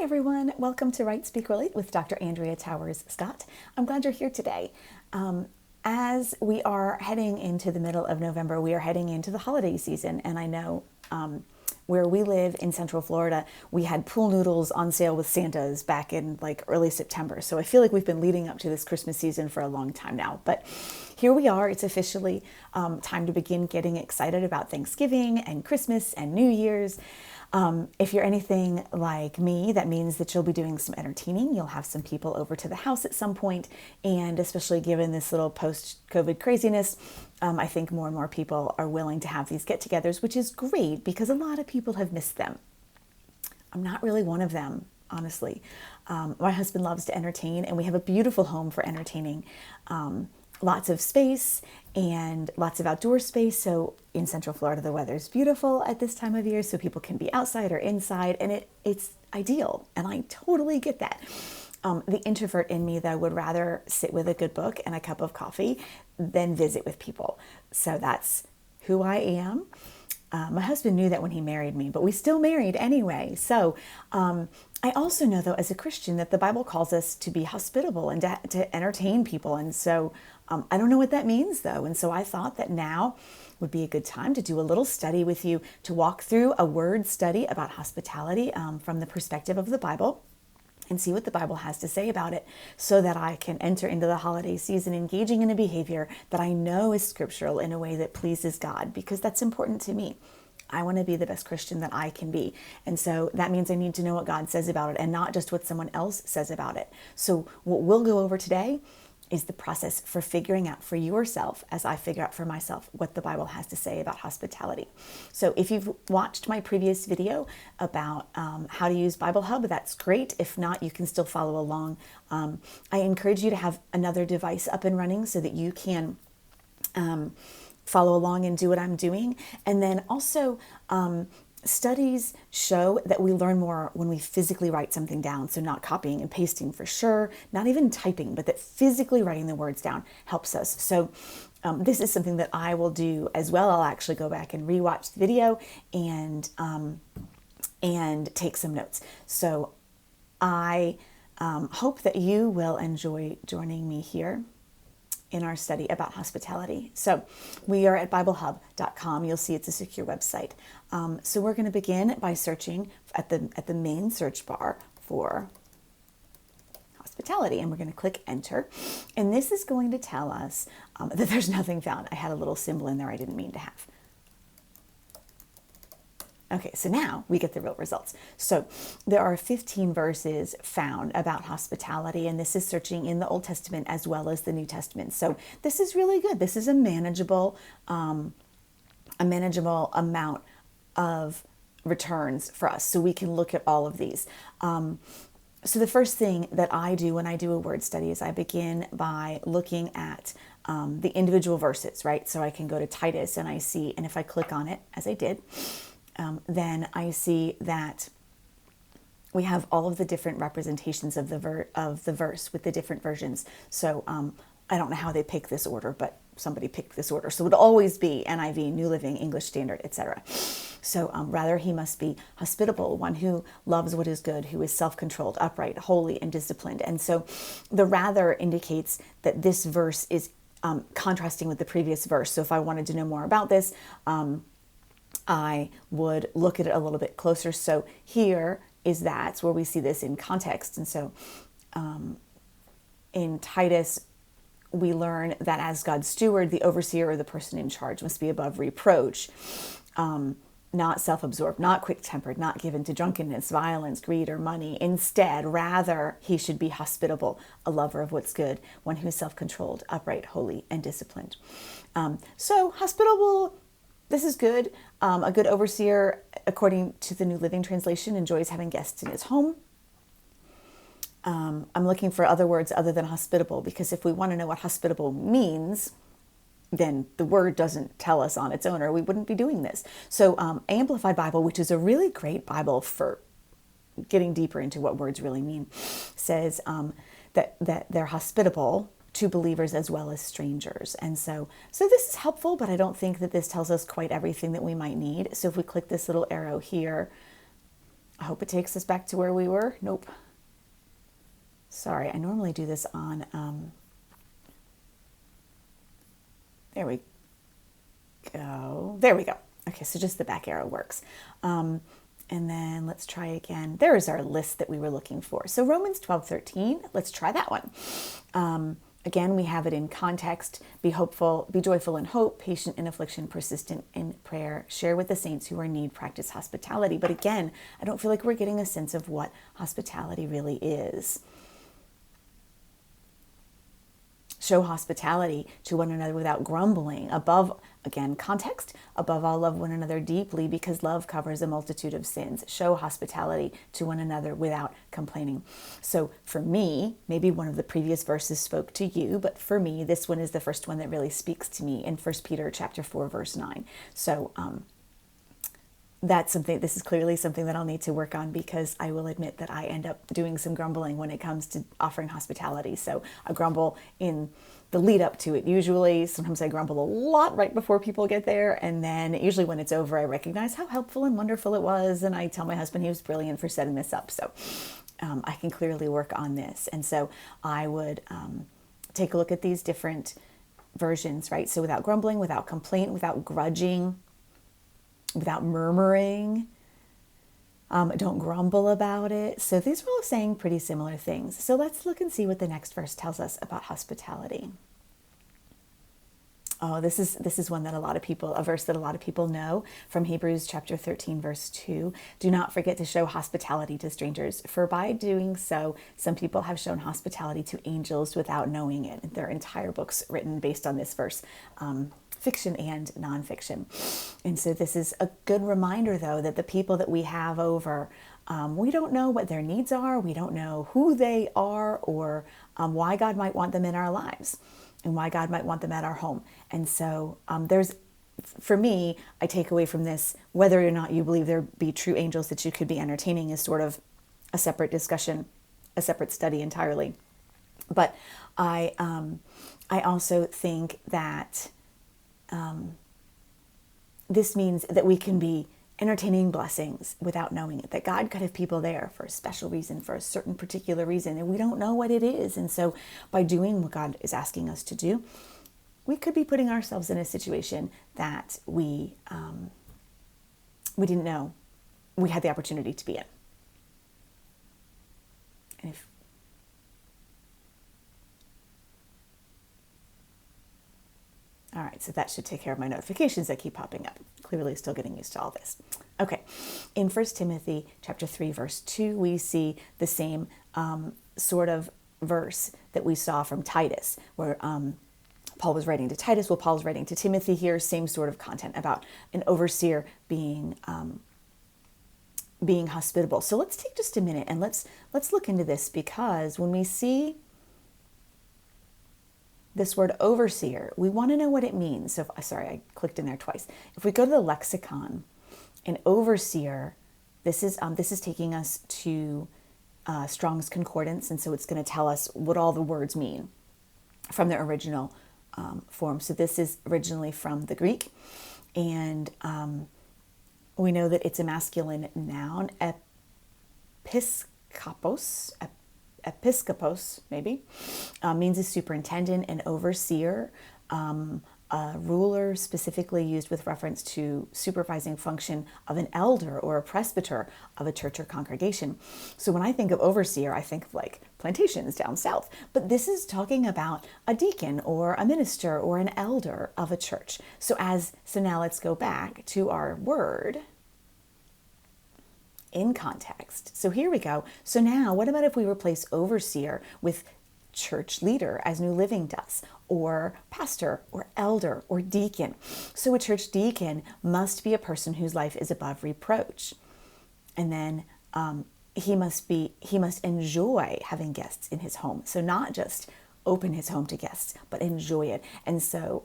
Hi everyone, welcome to Write, Speak, Relate with Dr. Andrea Towers Scott. I'm glad you're here today. As we are heading into the middle of November, we are heading into the holiday season, and I know where we live in Central Florida, we had pool noodles on sale with Santas back in like early September. So I feel like we've been leading up to this Christmas season for a long time now. But here we are. It's officially time to begin getting excited about Thanksgiving and Christmas and New Year's. If you're anything like me, that means that you'll be doing some entertaining. You'll have some people over to the house at some point, and especially given this little post-COVID craziness, I think more and more people are willing to have these get-togethers, which is great because a lot of people have missed them. I'm not really one of them, honestly. My husband loves to entertain, and we have a beautiful home for entertaining. Lots of space and lots of outdoor space. So in Central Florida, the weather's beautiful at this time of year, so people can be outside or inside, and it's ideal. And I totally get that. The introvert in me, though, would rather sit with a good book and a cup of coffee than visit with people. So that's who I am. My husband knew that when he married me, but we still married anyway. So I also know, though, as a Christian, that the Bible calls us to be hospitable and to entertain people. And so I don't know what that means, though. And so I thought that now would be a good time to do a little study with you, to walk through a word study about hospitality from the perspective of the Bible, and see what the Bible has to say about it, so that I can enter into the holiday season engaging in a behavior that I know is scriptural in a way that pleases God, because that's important to me. I want to be the best Christian that I can be. And so that means I need to know what God says about it and not just what someone else says about it. So what we'll go over today is the process for figuring out for yourself, as I figure out for myself, what the Bible has to say about hospitality. So if you've watched my previous video about how to use Bible Hub, that's great. If not, you can still follow along. I encourage you to have another device up and running so that you can follow along and do what I'm doing. And then also, studies show that we learn more when we physically write something down. So not copying and pasting for sure, not even typing, but that physically writing the words down helps us. So this is something that I will do as well. I'll actually go back and rewatch the video and take some notes. So I hope that you will enjoy joining me here in our study about hospitality. So we are at BibleHub.com. You'll see it's a secure website. So we're going to begin by searching at the main search bar for hospitality, and we're going to click enter. And this is going to tell us that there's nothing found. I had a little symbol in there I didn't mean to have. Okay, so now we get the real results. So there are 15 verses found about hospitality, and this is searching in the Old Testament as well as the New Testament. So this is really good. This is a manageable amount of returns for us, so we can look at all of these. So the first thing that I do when I do a word study is I begin by looking at the individual verses, right? So I can go to Titus and I see, and if I click on it, as I did, then I see that we have all of the different representations of the verse with the different versions. So I don't know how they pick this order, but somebody picked this order. So it would always be NIV, New Living, English Standard, etc. So rather he must be hospitable, one who loves what is good, who is self-controlled, upright, holy, and disciplined. And so the rather indicates that this verse is contrasting with the previous verse. So if I wanted to know more about this, I would look at it a little bit closer. So here is that's where we see this in context. And so in Titus, we learn that as God's steward, the overseer or the person in charge must be above reproach, not self-absorbed, not quick-tempered, not given to drunkenness, violence, greed, or money. Instead, rather, he should be hospitable, a lover of what's good, one who is self-controlled, upright, holy, and disciplined. So hospitable, this is good. A good overseer, according to the New Living Translation, enjoys having guests in his home. I'm looking for other words other than hospitable, because if we want to know what hospitable means, then the word doesn't tell us on its own, or we wouldn't be doing this. So Amplified Bible, which is a really great Bible for getting deeper into what words really mean, says that they're hospitable to believers as well as strangers. And so this is helpful, but I don't think that this tells us quite everything that we might need. So if we click this little arrow here, I hope it takes us back to where we were. Nope. Sorry, I normally do this on, there we go. There we go. Okay, so just the back arrow works. And then let's try again. There is our list that we were looking for. So Romans 12:13, let's try that one. Again, we have it in context. Be hopeful, be joyful in hope, patient in affliction, persistent in prayer. Share with the saints who are in need, practice hospitality. But again, I don't feel like we're getting a sense of what hospitality really is. Show hospitality to one another without grumbling. Above, again, context, above all, love one another deeply because love covers a multitude of sins. Show hospitality to one another without complaining. So for me, maybe one of the previous verses spoke to you, but for me, this one is the first one that really speaks to me in 1 Peter chapter 4, verse 9. So that's something, this is clearly something that I'll need to work on, because I will admit that I end up doing some grumbling when it comes to offering hospitality. So I grumble in the lead up to it. Usually, sometimes I grumble a lot right before people get there. And then usually when it's over, I recognize how helpful and wonderful it was. And I tell my husband he was brilliant for setting this up. So I can clearly work on this. And so I would take a look at these different versions, right? So without grumbling, without complaint, without grudging, without murmuring, don't grumble about it. So these are all saying pretty similar things. So let's look and see what the next verse tells us about hospitality. Oh, this is one that a verse that a lot of people know from Hebrews chapter 13, verse 2. Do not forget to show hospitality to strangers, for by doing so, some people have shown hospitality to angels without knowing it. There are entire books written based on this verse, fiction and nonfiction. And so this is a good reminder, though, that the people that we have over, we don't know what their needs are. We don't know who they are, or why God might want them in our lives and why God might want them at our home. And so for me, I take away from this, whether or not you believe there be true angels that you could be entertaining is sort of a separate discussion, a separate study entirely. But I also think that this means that we can be entertaining blessings without knowing it, that God could have people there for a special reason, for a certain particular reason, and we don't know what it is. And so by doing what God is asking us to do, we could be putting ourselves in a situation that we didn't know we had the opportunity to be in. And all right, so that should take care of my notifications that keep popping up. Clearly still getting used to all this. Okay, in 1 Timothy chapter 3, verse 2, we see the same sort of verse that we saw from Titus, where Paul was writing to Titus. Well, Paul's writing to Timothy here, same sort of content about an overseer being hospitable. So let's take just a minute and let's look into this, because when we see this word overseer, we want to know what it means. So, sorry, I clicked in there twice. If we go to the lexicon, an overseer, this is taking us to Strong's Concordance, and so it's going to tell us what all the words mean from their original form. So this is originally from the Greek, and we know that it's a masculine noun, episkopos, maybe, means a superintendent, an overseer, a ruler, specifically used with reference to supervising function of an elder or a presbyter of a church or congregation. So when I think of overseer, I think of like plantations down south, but this is talking about a deacon or a minister or an elder of a church. So now let's go back to our word in context. So here we go. So now what about if we replace overseer with church leader, as New Living does, or pastor or elder or deacon? So a church deacon must be a person whose life is above reproach. And then he must enjoy having guests in his home. So not just open his home to guests, but enjoy it. And so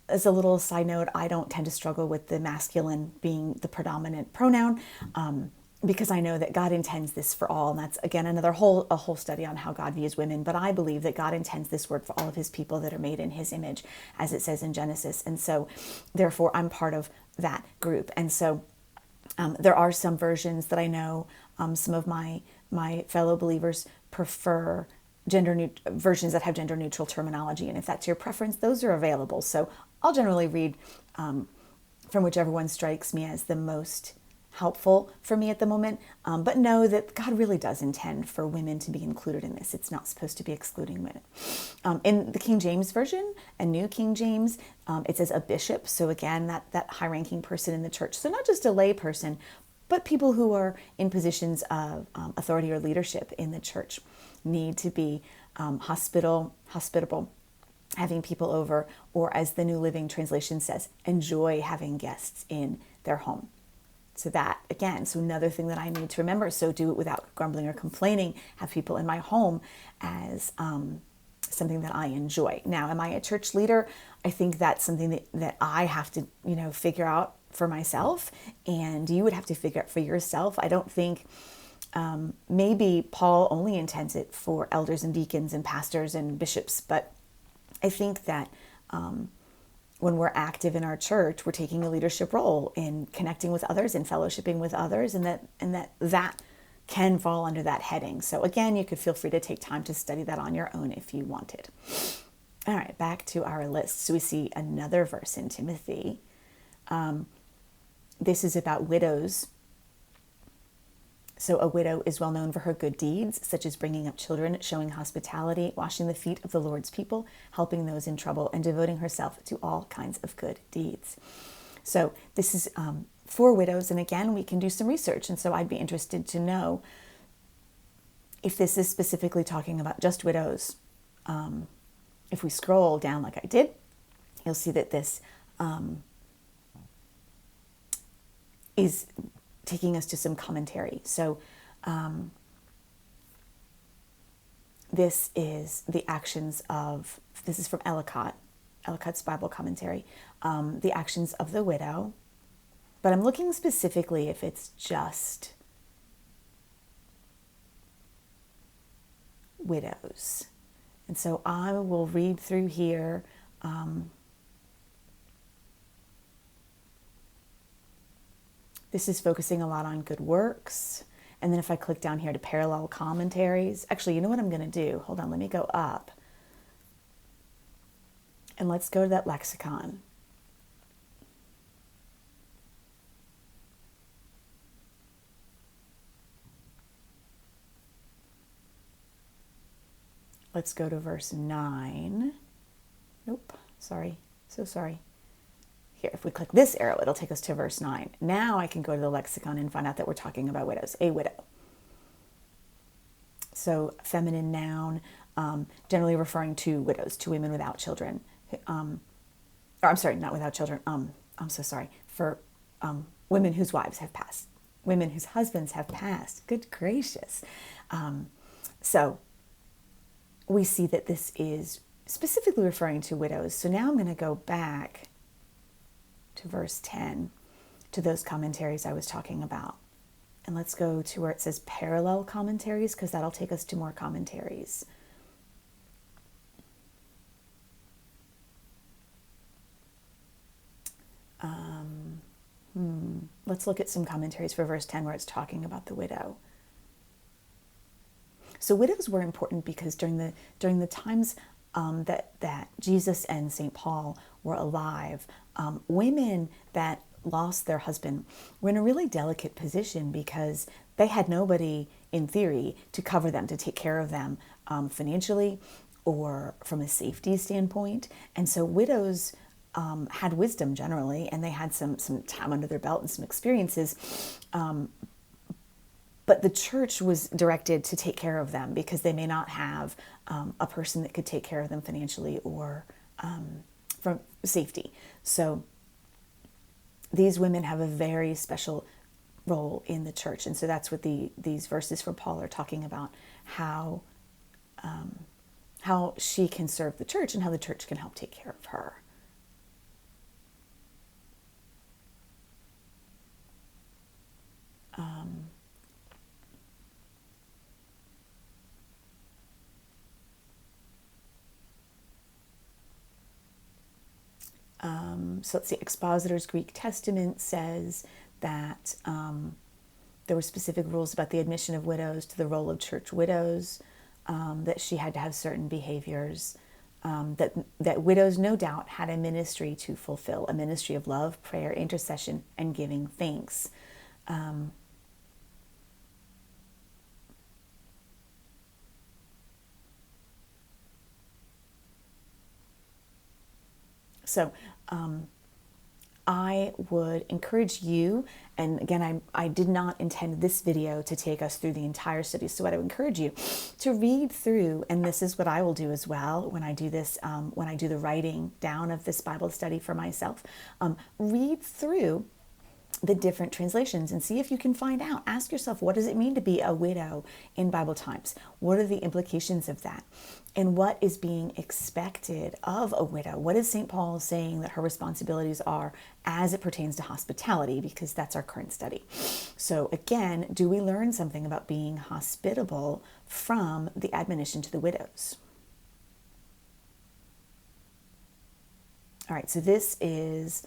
as a little side note, I don't tend to struggle with the masculine being the predominant pronoun, because I know that God intends this for all. And that's, again, a whole study on how God views women. But I believe that God intends this word for all of his people that are made in his image, as it says in Genesis. And so therefore I'm part of that group. And so There are some versions that I know some of my fellow believers prefer versions that have gender neutral terminology, and if that's your preference, those are available. So I'll generally read from whichever one strikes me as the most helpful for me at the moment, but know that God really does intend for women to be included in this. It's not supposed to be excluding women. In the King James Version, a New King James, it says a bishop. So again, that high-ranking person in the church. So not just a lay person, but people who are in positions of authority or leadership in the church need to be hospitable, having people over, or as the New Living Translation says, enjoy having guests in their home. So that, again, so another thing that I need to remember, so do it without grumbling or complaining, have people in my home as something that I enjoy. Now, am I a church leader? I think that's something that I have to, figure out for myself, and you would have to figure out for yourself. I don't think, maybe Paul only intends it for elders and deacons and pastors and bishops, but I think that when we're active in our church, we're taking a leadership role in connecting with others and fellowshipping with others, and that can fall under that heading. So again, you could feel free to take time to study that on your own if you wanted. All right, back to our list. So we see another verse in Timothy. This is about widows. So a widow is well known for her good deeds, such as bringing up children, showing hospitality, washing the feet of the Lord's people, helping those in trouble, and devoting herself to all kinds of good deeds. So this is for widows. And again, we can do some research. And so I'd be interested to know if this is specifically talking about just widows. If we scroll down like I did, you'll see that this is taking us to some commentary. So this is the actions of, this is from Ellicott's Bible commentary, the actions of the widow. But I'm looking specifically if it's just widows. And so I will read through here. This is focusing a lot on good works. And then if I click down here to parallel commentaries, actually, you know what I'm going to do? Hold on, let me go up. And let's go to that lexicon. Let's go to verse 9. Nope, sorry, so sorry. Here, if we click this arrow, it'll take us to verse 9. Now I can go to the lexicon and find out that we're talking about widows, a widow. So feminine noun, generally referring to widows, to women without children. Or I'm sorry, not without children. I'm so sorry. For women whose wives have passed, women whose husbands have passed. Good gracious. So we see that this is specifically referring to widows. So now I'm going to go back to verse 10, to those commentaries I was talking about. And let's go to where it says parallel commentaries, because that'll take us to more commentaries. Let's look at some commentaries for verse 10 where it's talking about the widow. So widows were important because during the times that Jesus and St. Paul were alive, women that lost their husband were in a really delicate position because they had nobody, in theory, to cover them, to take care of them financially or from a safety standpoint. And so widows had wisdom generally, and they had some time under their belt and some experiences. But the church was directed to take care of them because they may not have a person that could take care of them financially or from safety. So these women have a very special role in the church. And so that's what these verses from Paul are talking about, how she can serve the church and how the church can help take care of her. So let's see, Expositor's Greek Testament says that there were specific rules about the admission of widows to the roll of church widows, that she had to have certain behaviors, that widows no doubt had a ministry to fulfill, a ministry of love, prayer, intercession, and giving thanks. So I would encourage you, and again, I did not intend this video to take us through the entire study, so I would encourage you to read through, and this is what I will do as well when I do this, when I do the writing down of this Bible study for myself. Read through the different translations and see if you can find out. Ask yourself, what does it mean to be a widow in Bible times? What are the implications of that? And what is being expected of a widow? What is St. Paul saying that her responsibilities are as it pertains to hospitality? Because that's our current study. So again, do we learn something about being hospitable from the admonition to the widows? All right, so this is...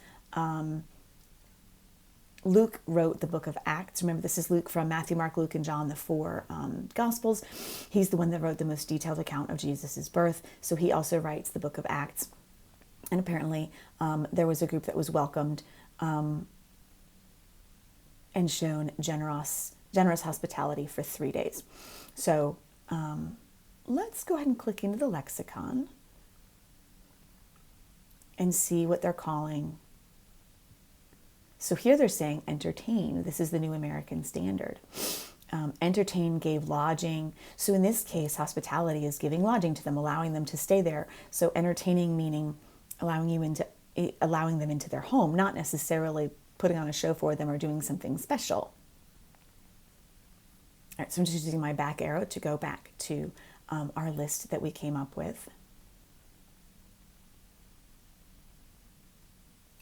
Luke wrote the book of Acts. Remember, this is Luke from Matthew, Mark, Luke, and John, the four Gospels. He's the one that wrote the most detailed account of Jesus' birth. So he also writes the book of Acts. And apparently there was a group that was welcomed and shown generous hospitality for 3 days. So let's go ahead and click into the lexicon and see what they're calling. So here they're saying entertain. This is the New American Standard. Entertain gave lodging. So in this case, hospitality is giving lodging to them, allowing them to stay there. So entertaining meaning allowing them into their home, not necessarily putting on a show for them or doing something special. All right, so I'm just using my back arrow to go back to our list that we came up with.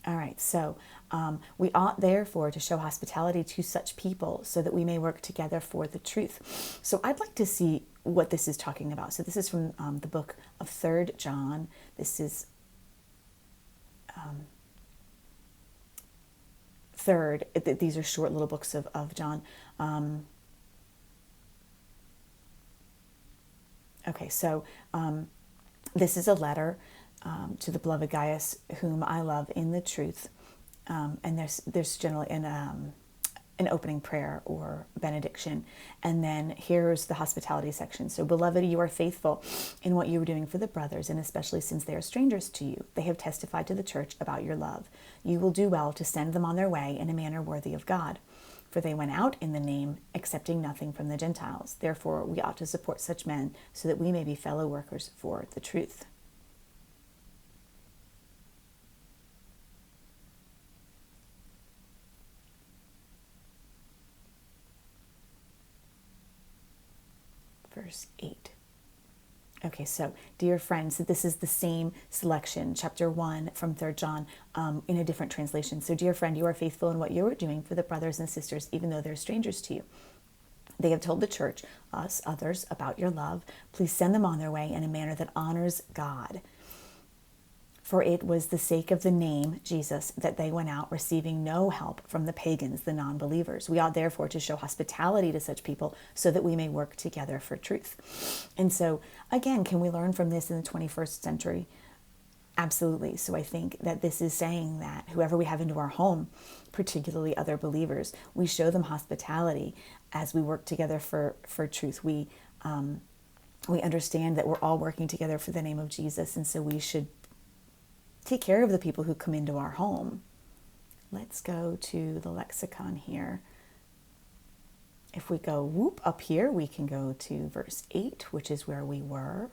All right, so we ought therefore to show hospitality to such people so that we may work together for the truth. So I'd like to see what this is talking about. So this is from the book of 3 John. This is third. These are short little books of John. Okay, so this is a letter to the beloved Gaius, whom I love in the truth. And there's generally an opening prayer or benediction. And then here's the hospitality section. So, beloved, you are faithful in what you are doing for the brothers, and especially since they are strangers to you. They have testified to the church about your love. You will do well to send them on their way in a manner worthy of God. For they went out in the name, accepting nothing from the Gentiles. Therefore, we ought to support such men so that we may be fellow workers for the truth. Verse 8. Okay, so dear friends, this is the same selection, chapter 1 from 3 John, in a different translation. So dear friend, you are faithful in what you are doing for the brothers and sisters, even though they're strangers to you. They have told the church, us, others, about your love. Please send them on their way in a manner that honors God. For it was the sake of the name, Jesus, that they went out, receiving no help from the pagans, the non-believers. We ought therefore to show hospitality to such people so that we may work together for truth. And so, again, can we learn from this in the 21st century? Absolutely. So I think that this is saying that whoever we have into our home, particularly other believers, we show them hospitality as we work together for truth. We understand that we're all working together for the name of Jesus, and so we should take care of the people who come into our home. Let's go to the lexicon here. If we go up here, we can go to verse 8, which is where we were.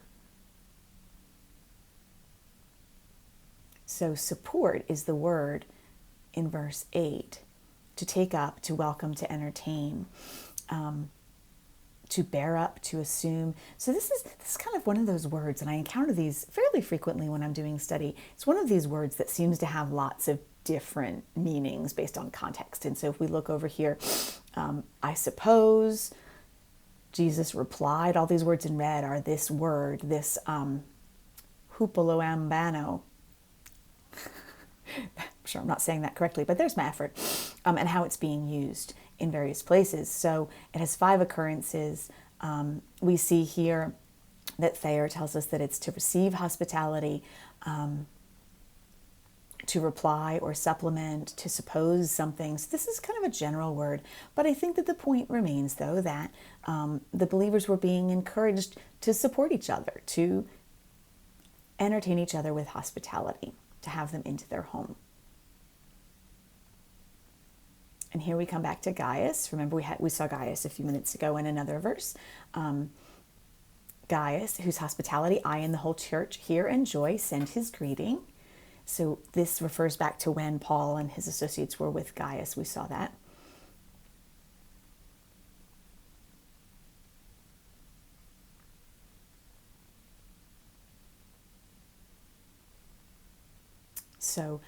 So support is the word in verse 8. To take up, to welcome, to entertain, to bear up, to assume. So this is kind of one of those words, and I encounter these fairly frequently when I'm doing study. It's one of these words that seems to have lots of different meanings based on context. And so if we look over here, I suppose, Jesus replied, all these words in red are this word, this hupoloambano. I'm sure I'm not saying that correctly, but there's my effort. and how it's being used in various places. So it has 5 occurrences. We see here that Thayer tells us that it's to receive hospitality, to reply or supplement, to suppose something. So this is kind of a general word, but I think that the point remains, though, that the believers were being encouraged to support each other, to entertain each other with hospitality, to have them into their home. And here we come back to Gaius. Remember, we saw Gaius a few minutes ago in another verse. Gaius, whose hospitality I and the whole church hear and enjoy, send his greeting. So this refers back to when Paul and his associates were with Gaius. We saw that. So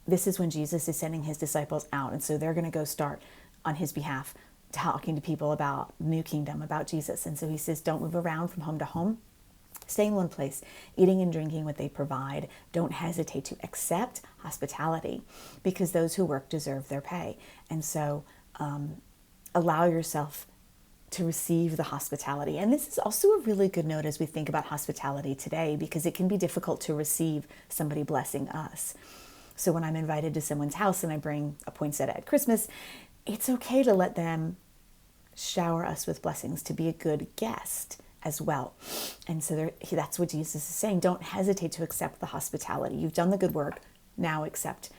this is when Jesus is sending his disciples out. And so they're going to go start on his behalf talking to people about the new kingdom, about Jesus. And so he says, don't move around from home to home. Stay in one place, eating and drinking what they provide. Don't hesitate to accept hospitality, because those who work deserve their pay. And so allow yourself to receive the hospitality. And this is also a really good note as we think about hospitality today, because it can be difficult to receive somebody blessing us. So when I'm invited to someone's house and I bring a poinsettia at Christmas, it's okay to let them shower us with blessings, to be a good guest as well. And so that's what Jesus is saying. Don't hesitate to accept the hospitality. You've done the good work. Now accept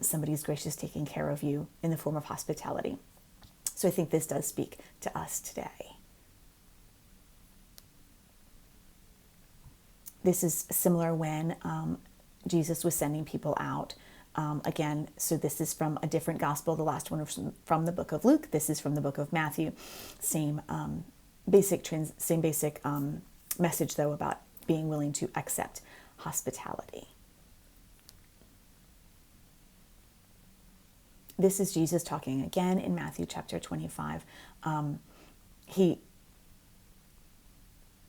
somebody's gracious taking care of you in the form of hospitality. So I think this does speak to us today. This is similar when Jesus was sending people out. Again, so this is from a different gospel. The last one was from the book of Luke. This is from the book of Matthew. Same basic message, though, about being willing to accept hospitality. This is Jesus talking again in Matthew chapter 25.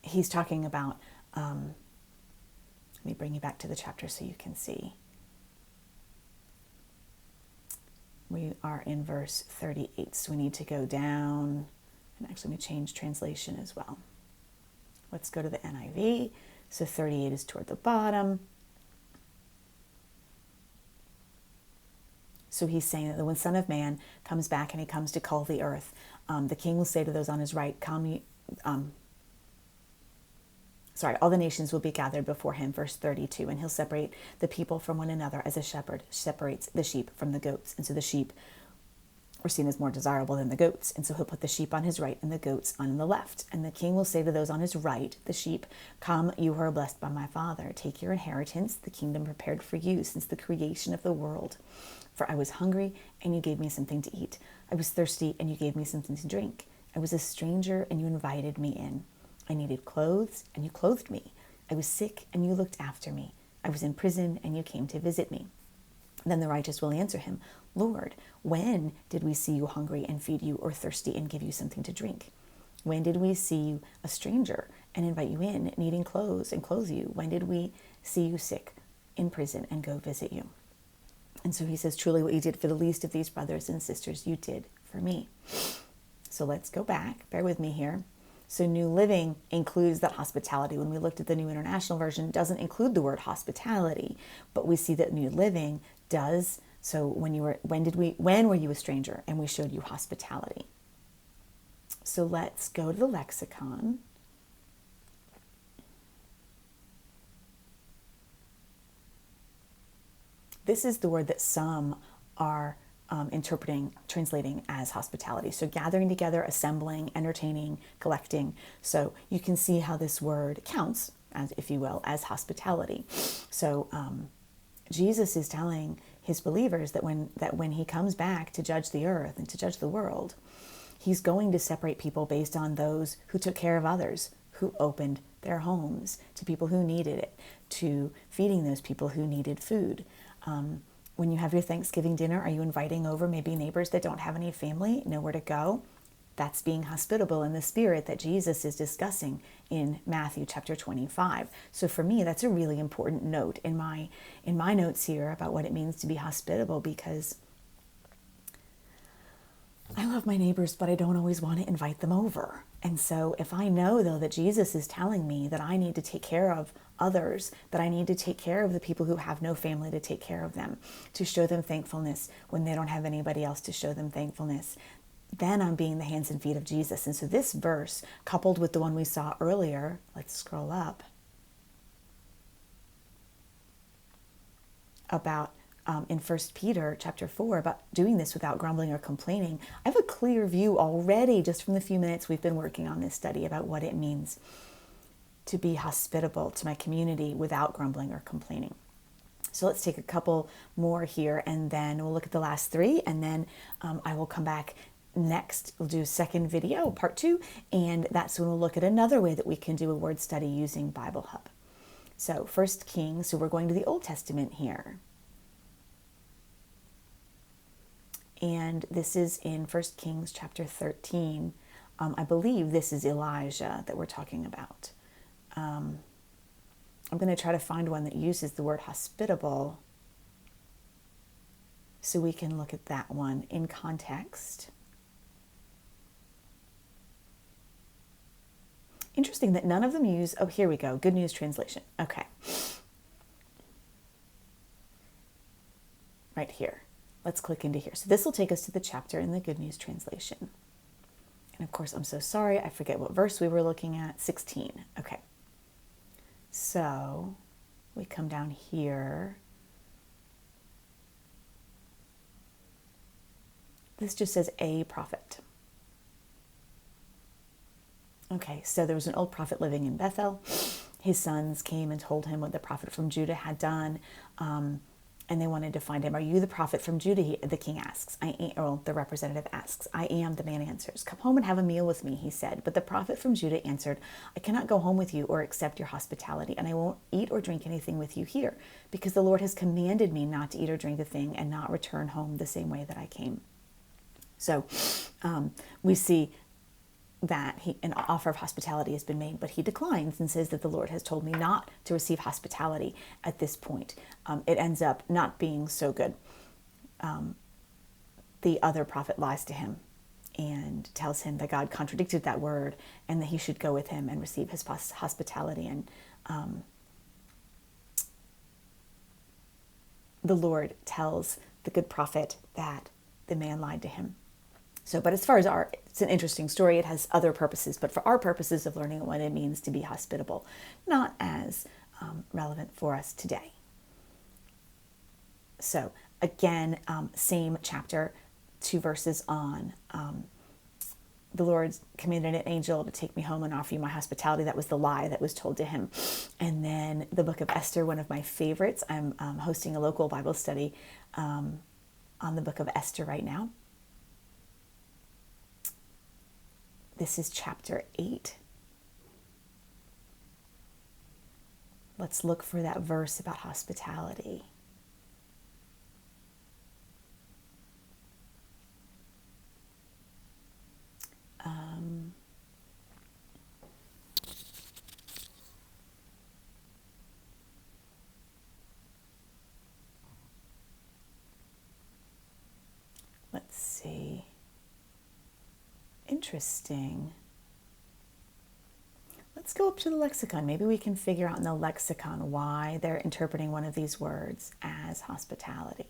He's talking about, let me bring you back to the chapter so you can see. We are in verse 38, so we need to go down, and actually let me change translation as well. Let's go to the NIV. So 38 is toward the bottom. So he's saying that when the Son of Man comes back and he comes to cull the earth, the king will say to those on his right, all the nations will be gathered before him, verse 32, and he'll separate the people from one another as a shepherd separates the sheep from the goats. And so the sheep were seen as more desirable than the goats. And so he'll put the sheep on his right and the goats on the left. And the king will say to those on his right, the sheep, come, you who are blessed by my Father, take your inheritance, the kingdom prepared for you since the creation of the world. For I was hungry, and you gave me something to eat. I was thirsty, and you gave me something to drink. I was a stranger, and you invited me in. I needed clothes, and you clothed me. I was sick, and you looked after me. I was in prison, and you came to visit me. Then the righteous will answer him, Lord, when did we see you hungry and feed you, or thirsty and give you something to drink? When did we see you a stranger and invite you in, needing clothes and clothe you? When did we see you sick, in prison, and go visit you? And so he says, truly what you did for the least of these brothers and sisters, you did for me. So let's go back. Bear with me here. So New Living includes that hospitality. When we looked at the New International Version, it doesn't include the word hospitality, but we see that New Living does. So when were you a stranger and we showed you hospitality? So let's go to the lexicon. This is the word that some are translating as hospitality. So gathering together, assembling, entertaining, collecting. So you can see how this word counts, as if you will, as hospitality. So Jesus is telling his believers that when he comes back to judge the earth and to judge the world, he's going to separate people based on those who took care of others, who opened their homes to people who needed it, to feeding those people who needed food. When you have your Thanksgiving dinner, are you inviting over maybe neighbors that don't have any family, nowhere to go? That's being hospitable in the spirit that Jesus is discussing in Matthew chapter 25. So for me, that's a really important note in my notes here about what it means to be hospitable, because I love my neighbors, but I don't always want to invite them over. And so if I know, though, that Jesus is telling me that I need to take care of others, that I need to take care of the people who have no family to take care of them, to show them thankfulness when they don't have anybody else to show them thankfulness, then I'm being the hands and feet of Jesus. And so this verse, coupled with the one we saw earlier, let's scroll up, about in 1 Peter chapter 4, about doing this without grumbling or complaining. I have a clear view already, just from the few minutes we've been working on this study, about what it means to be hospitable to my community without grumbling or complaining. So let's take a couple more here, and then we'll look at the last three, and then I will come back next. We'll do a second video, part 2, and that's when we'll look at another way that we can do a word study using Bible Hub. So 1 Kings, so we're going to the Old Testament here. And this is in 1 Kings chapter 13. I believe this is Elijah that we're talking about. I'm going to try to find one that uses the word hospitable so we can look at that one in context. Interesting that none of them use, oh, here we go, Good News Translation. Okay. Right here. Let's click into here. So this will take us to the chapter in the Good News Translation. And of course, I'm so sorry, I forget what verse we were looking at. 16. Okay. So we come down here. This just says a prophet. Okay, so there was an old prophet living in Bethel. His sons came and told him what the prophet from Judah had done. And they wanted to find him. Are you the prophet from Judah? The king asks. The representative asks. I am, the man answers. Come home and have a meal with me, he said. But the prophet from Judah answered, I cannot go home with you or accept your hospitality, and I won't eat or drink anything with you here, because the Lord has commanded me not to eat or drink a thing and not return home the same way that I came. So we see that an offer of hospitality has been made, but he declines and says that the Lord has told me not to receive hospitality at this point. It ends up not being so good. The other prophet lies to him and tells him that God contradicted that word and that he should go with him and receive his hospitality. And the Lord tells the good prophet that the man lied to him. So, but as far as it's an interesting story. It has other purposes, but for our purposes of learning what it means to be hospitable, not as relevant for us today. So again, same chapter, 2 verses on. The Lord commanded an angel to take me home and offer you my hospitality. That was the lie that was told to him. And then the book of Esther, one of my favorites. I'm hosting a local Bible study on the book of Esther right now. This is chapter 8. Let's look for that verse about hospitality. Let's see. Interesting. Let's go up to the lexicon. Maybe we can figure out in the lexicon why they're interpreting one of these words as hospitality.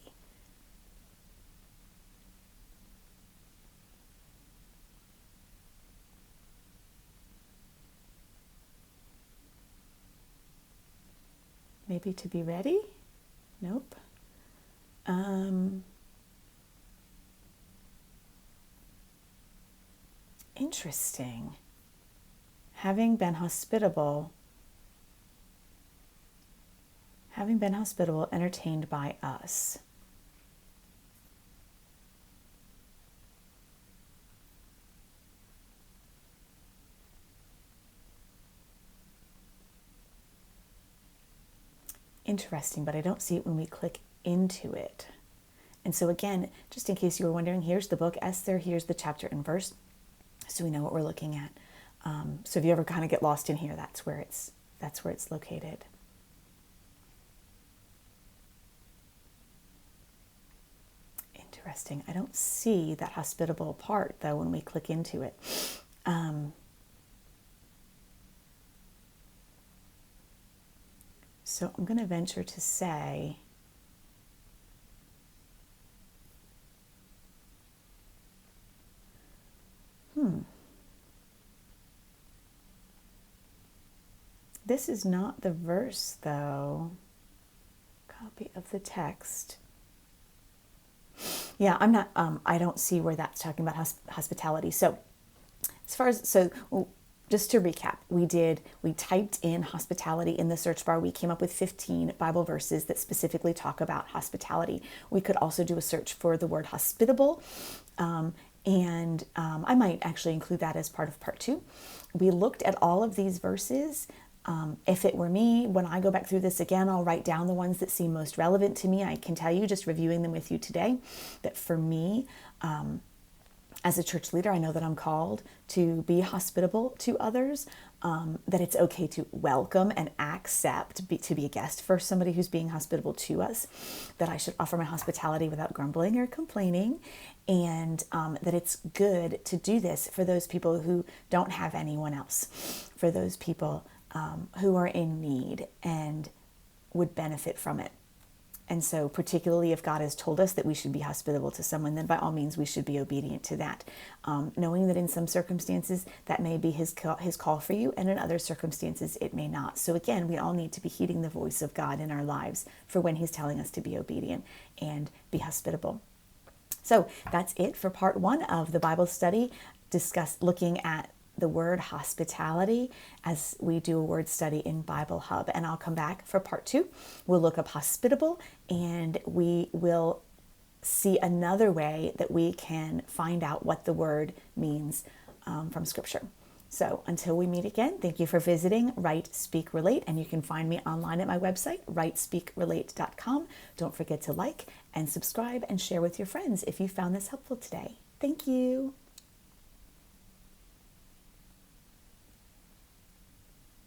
Maybe to be ready? Nope. Interesting. Having been hospitable, entertained by us. Interesting, but I don't see it when we click into it. And so again, just in case you were wondering, here's the book Esther, here's the chapter and verse, so we know what we're looking at. So if you ever kind of get lost in here, that's where it's located. Interesting. I don't see that hospitable part though when we click into it. So I'm going to venture to say this is not the verse though. Copy of the text. Yeah, I'm not, I don't see where that's talking about hospitality. So as far as, just to recap, we typed in hospitality in the search bar. We came up with 15 Bible verses that specifically talk about hospitality. We could also do a search for the word hospitable. I might actually include that as part of part 2. We looked at all of these verses. If it were me, when I go back through this again, I'll write down the ones that seem most relevant to me. I can tell you, just reviewing them with you today, that for me, as a church leader, I know that I'm called to be hospitable to others, that it's okay to welcome and accept to be a guest for somebody who's being hospitable to us, that I should offer my hospitality without grumbling or complaining, and that it's good to do this for those people who don't have anyone else, for those people who are in need and would benefit from it. And so particularly if God has told us that we should be hospitable to someone, then by all means we should be obedient to that, knowing that in some circumstances that may be his call for you, and in other circumstances it may not. So again, we all need to be heeding the voice of God in our lives for when he's telling us to be obedient and be hospitable. So that's it for part 1 of the Bible study, looking at the word hospitality as we do a word study in Bible Hub. And I'll come back for part 2. We'll look up hospitable, and we will see another way that we can find out what the word means from Scripture. So until we meet again, thank you for visiting Write, Speak, Relate, and you can find me online at my website, writespeakrelate.com. Don't forget to like and subscribe and share with your friends if you found this helpful today. Thank you.